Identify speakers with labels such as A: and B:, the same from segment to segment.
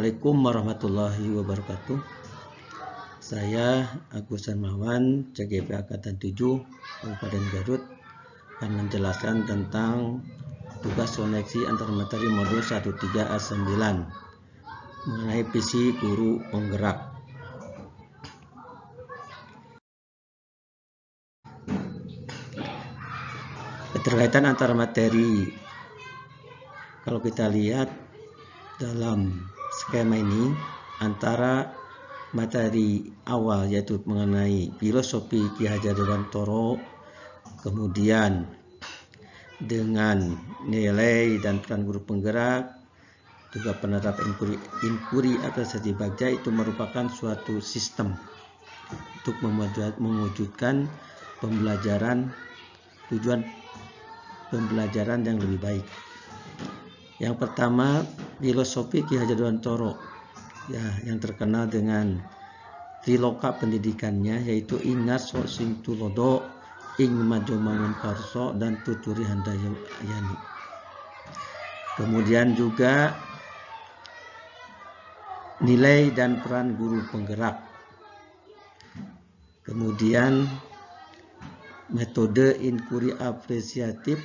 A: Assalamualaikum warahmatullahi wabarakatuh. Saya Agus Darmawan, CGP Angkatan 7, Kabupaten Garut, akan menjelaskan tentang tugas koneksi antar materi modul 13A9 mengenai visi guru penggerak. Keterkaitan antar materi, kalau kita lihat dalam skema ini, antara materi awal yaitu mengenai filosofi Ki Hajar Dewantoro, kemudian dengan nilai dan peran guru penggerak, juga penerapan inkuri apresiasi bagja, itu merupakan suatu sistem untuk mewujudkan tujuan pembelajaran yang lebih baik. Yang pertama, filosofi Ki Hajar Dewantoro, yang terkenal dengan filoka pendidikannya, yaitu Ingaso sing tulodo, ing majo mangun karso, dan tuturi handayani. Kemudian juga nilai dan peran guru penggerak. Kemudian metode inkuri apresiatif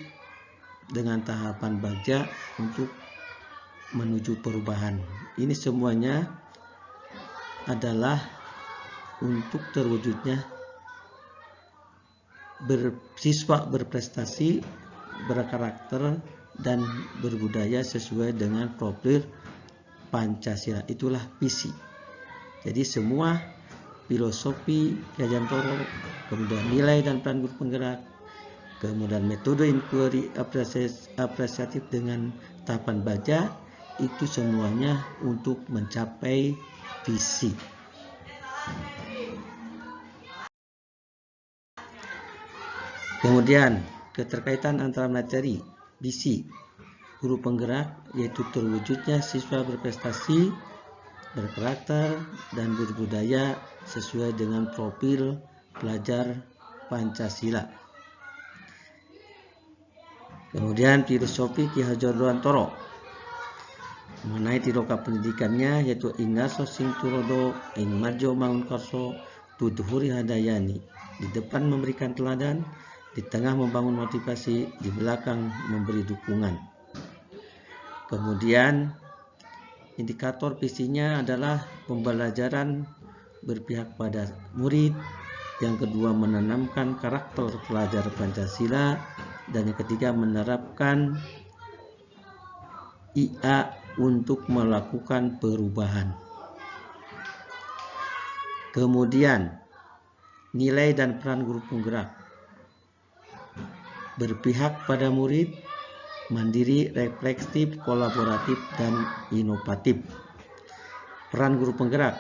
A: dengan tahapan bagja untuk menuju perubahan. Ini semuanya adalah untuk terwujudnya siswa berprestasi, berkarakter, dan berbudaya sesuai dengan profil Pancasila. Itulah visi. Jadi semua filosofi Ki Hajar Dewantoro, kemudian nilai dan peran guru penggerak, kemudian metode inquiry apresiatif dengan tahapan bagja, itu semuanya untuk mencapai visi. Kemudian keterkaitan antara materi visi guru penggerak, yaitu terwujudnya siswa berprestasi, berkarakter, dan berbudaya sesuai dengan profil pelajar Pancasila. Kemudian filosofi Ki Hajar Dewantoro mengenai tiroka pendidikannya, yaitu Ingaso sing tulodo, ing majo mangun karso, tudhuri handayani. Di depan memberikan teladan, di tengah membangun motivasi, di belakang memberi dukungan. Kemudian indikator visinya adalah pembelajaran berpihak pada murid, yang kedua menanamkan karakter pelajar Pancasila, dan yang ketiga menerapkan IA untuk melakukan perubahan. Kemudian nilai dan peran guru penggerak, berpihak pada murid, mandiri, refleksif, kolaboratif, dan inovatif. Peran guru penggerak: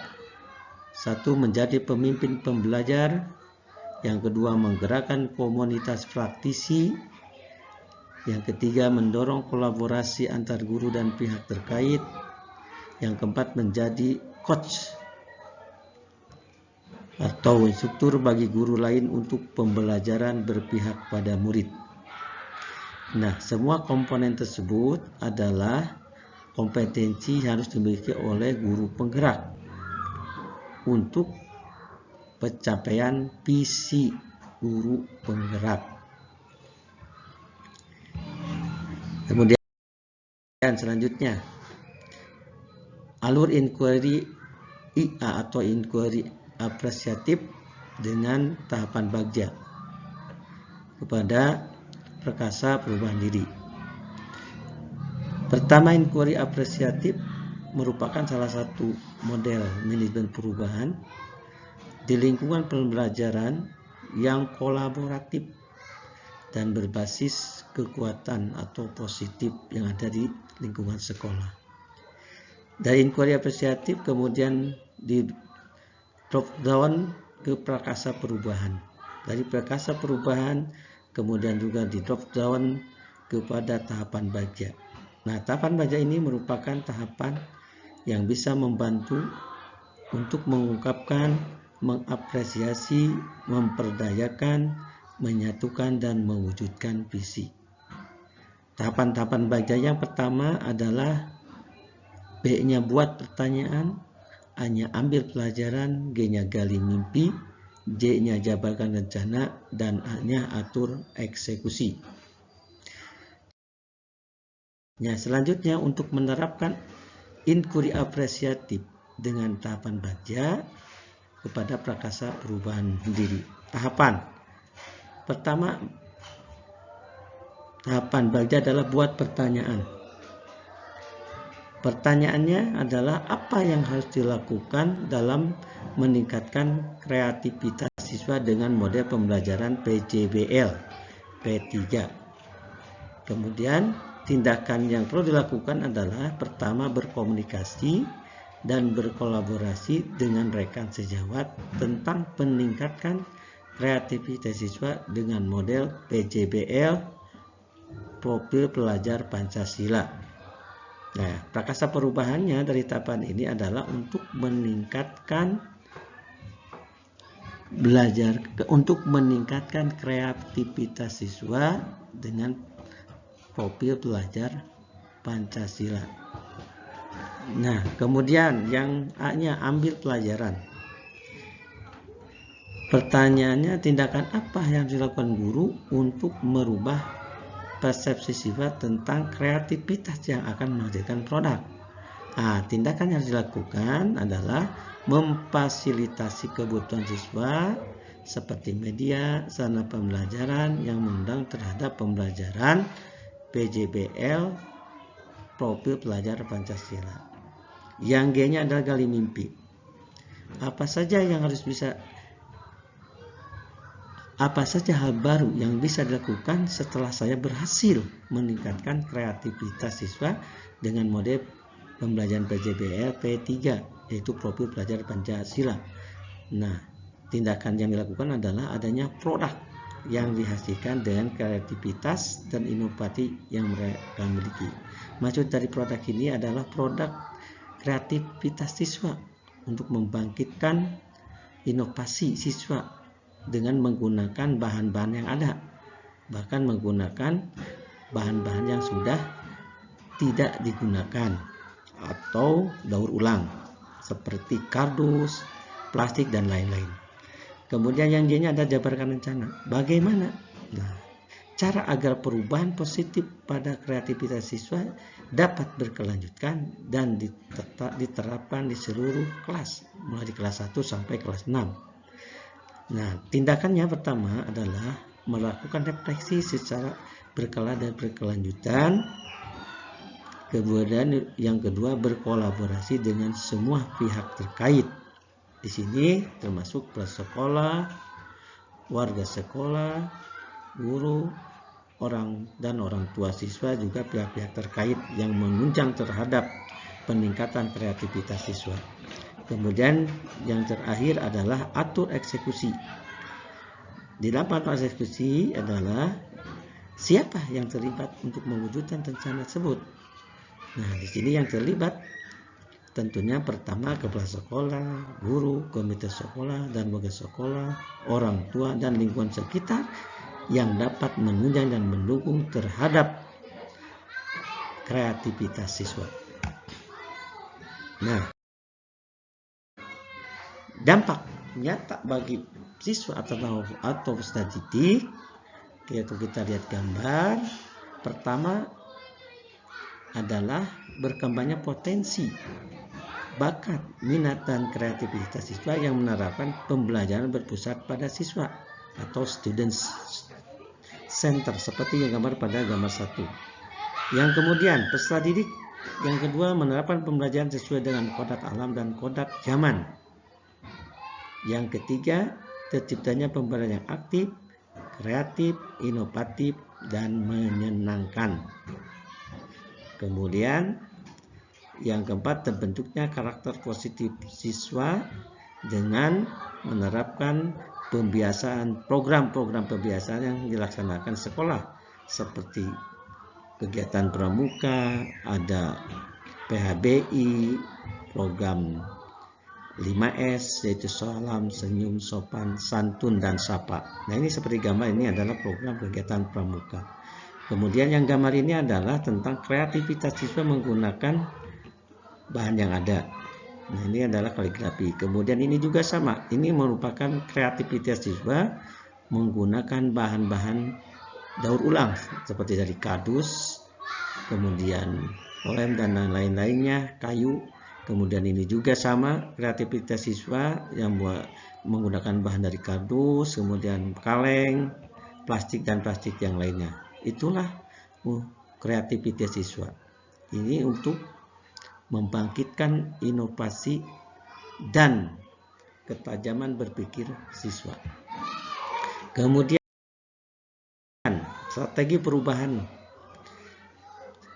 A: 1. Menjadi pemimpin pembelajar. Yang kedua, menggerakkan komunitas praktisi. Yang ketiga, mendorong kolaborasi antar guru dan pihak terkait. Yang keempat, menjadi coach atau instruktur bagi guru lain untuk pembelajaran berpihak pada murid. Nah, semua komponen tersebut adalah kompetensi yang harus dimiliki oleh guru penggerak untuk pencapaian visi guru penggerak. Kemudian selanjutnya, alur inquiry IA atau inquiry apresiatif dengan tahapan bagja kepada perkasa perubahan diri. Pertama, inquiry apresiatif merupakan salah satu model manajemen perubahan di lingkungan pembelajaran yang kolaboratif dan berbasis kekuatan atau positif yang ada di lingkungan sekolah. Dari inquiry apresiatif kemudian di drop down ke prakasa perubahan. Dari prakasa perubahan kemudian juga di drop down kepada tahapan bagja. Nah, tahapan bagja ini merupakan tahapan yang bisa membantu untuk mengungkapkan, mengapresiasi, memperdayakan, menyatukan, dan mewujudkan visi. Tahapan-tahapan bagja yang pertama adalah B-nya buat pertanyaan, A-nya ambil pelajaran, G-nya gali mimpi, J-nya jabarkan rencana, dan A-nya atur eksekusi. Nah, selanjutnya untuk menerapkan inquiry apresiatif dengan tahapan baja kepada prakasa perubahan diri. Tahapan pertama, tahapan baja adalah buat pertanyaan. Pertanyaannya adalah apa yang harus dilakukan dalam meningkatkan kreativitas siswa dengan model pembelajaran PJBL P3. Kemudian tindakan yang perlu dilakukan adalah pertama berkomunikasi dan berkolaborasi dengan rekan sejawat tentang peningkatkan kreativitas siswa dengan model PJBL profil pelajar Pancasila. Nah, prakasa perubahannya dari tahapan ini adalah untuk meningkatkan kreativitas siswa dengan profil pelajar Pancasila. Nah, kemudian yang A-nya ambil pelajaran. Pertanyaannya, tindakan apa yang dilakukan guru untuk merubah persepsi siswa tentang kreativitas yang akan menghasilkan produk? Nah, tindakan yang dilakukan adalah memfasilitasi kebutuhan siswa seperti media, sarana pembelajaran yang mengundang terhadap pembelajaran PJBL profil pelajar Pancasila. Yang G-nya adalah gali mimpi. Apa saja hal baru yang bisa dilakukan setelah saya berhasil meningkatkan kreativitas siswa dengan model pembelajaran PJBL P3, yaitu profil pelajar Pancasila. Nah, tindakan yang dilakukan adalah adanya produk yang dihasilkan dengan kreativitas dan inovasi yang mereka miliki. Maksud dari produk ini adalah produk kreativitas siswa untuk membangkitkan inovasi siswa dengan menggunakan bahan-bahan yang ada, bahkan menggunakan bahan-bahan yang sudah tidak digunakan atau daur ulang seperti kardus, plastik, dan lain-lain. Kemudian yang J-nya ada jabarkan rencana. Bagaimana? Nah, cara agar perubahan positif pada kreativitas siswa dapat berkelanjutan dan diterapkan di seluruh kelas, mulai di kelas 1 sampai kelas 6. Nah, tindakannya pertama adalah melakukan refleksi secara berkala dan berkelanjutan. Kemudian yang kedua, berkolaborasi dengan semua pihak terkait. Di sini termasuk prasekolah, warga sekolah, guru, orang tua siswa, juga pihak-pihak terkait yang menunjang terhadap peningkatan kreativitas siswa. Kemudian yang terakhir adalah atur eksekusi. Di dalam atur eksekusi adalah siapa yang terlibat untuk mewujudkan rencana tersebut. Nah, di sini yang terlibat tentunya pertama kepala sekolah, guru, komite sekolah, dan warga sekolah, orang tua, dan lingkungan sekitar yang dapat menunjang dan mendukung terhadap kreativitas siswa. Nah, dampak nyata bagi siswa atau peserta didik, yaitu kita lihat gambar. Pertama adalah berkembangnya potensi, bakat, minat, dan kreativitas siswa yang menerapkan pembelajaran berpusat pada siswa atau student center seperti yang gambar pada gambar 1. Yang kemudian peserta didik yang kedua menerapkan pembelajaran sesuai dengan kodrat alam dan kodrat zaman. Yang ketiga, terciptanya pembelajaran yang aktif, kreatif, inovatif, dan menyenangkan. Kemudian yang keempat, terbentuknya karakter positif siswa dengan menerapkan program-program pembiasaan yang dilaksanakan sekolah seperti kegiatan pramuka, ada PHBI, program 5S, yaitu salam, senyum, sopan, santun, dan sapa. Nah, ini seperti gambar ini adalah program kegiatan pramuka. Kemudian yang gambar ini adalah tentang kreativitas siswa menggunakan bahan yang ada. Nah, ini adalah kaligrafi. Kemudian ini juga sama. Ini merupakan kreativitas siswa menggunakan bahan-bahan daur ulang seperti dari kardus, kemudian lem dan lain-lainnya, kayu. Kemudian ini juga sama, kreativitas siswa yang menggunakan bahan dari kardus, kemudian kaleng, plastik dan plastik yang lainnya. Itulah kreativitas siswa. Ini untuk membangkitkan inovasi dan ketajaman berpikir siswa. Kemudian strategi perubahan.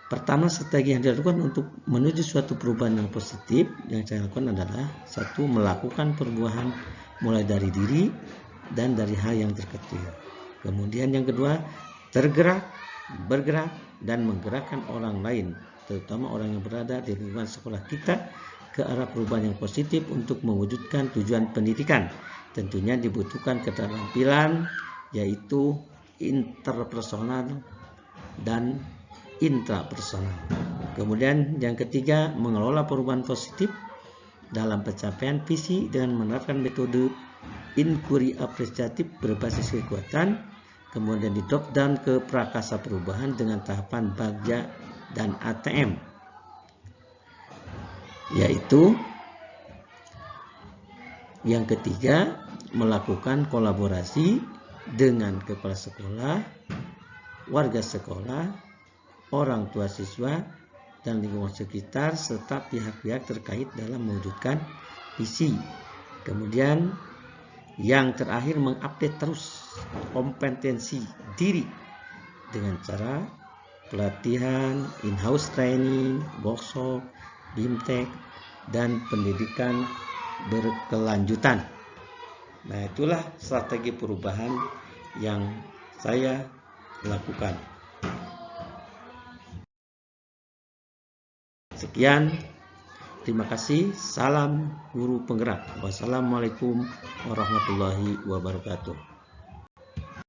A: Pertama, strategi yang dilakukan untuk menuju suatu perubahan yang positif yang saya lakukan adalah satu, melakukan perubahan mulai dari diri dan dari hal yang terkecil. Kemudian yang kedua, bergerak dan menggerakkan orang lain, terutama orang yang berada di lingkungan sekolah kita, ke arah perubahan yang positif untuk mewujudkan tujuan pendidikan. Tentunya dibutuhkan keterampilan yaitu interpersonal dan intrapersonal. Kemudian yang ketiga, mengelola perubahan positif dalam pencapaian visi dengan menerapkan metode inquiry apresiatif berbasis kekuatan. Kemudian di drop down ke prakasa perubahan dengan tahapan bagja dan ATM, yaitu yang ketiga, melakukan kolaborasi dengan kepala sekolah, warga sekolah, orang tua siswa, dan lingkungan sekitar, serta pihak-pihak terkait dalam mewujudkan visi. Kemudian yang terakhir, mengupdate terus kompetensi diri dengan cara pelatihan, in-house training, workshop, BIMTEK, dan pendidikan berkelanjutan. Nah, itulah strategi perubahan yang saya lakukan. Sekian, terima kasih. Salam guru penggerak. Wassalamualaikum warahmatullahi wabarakatuh.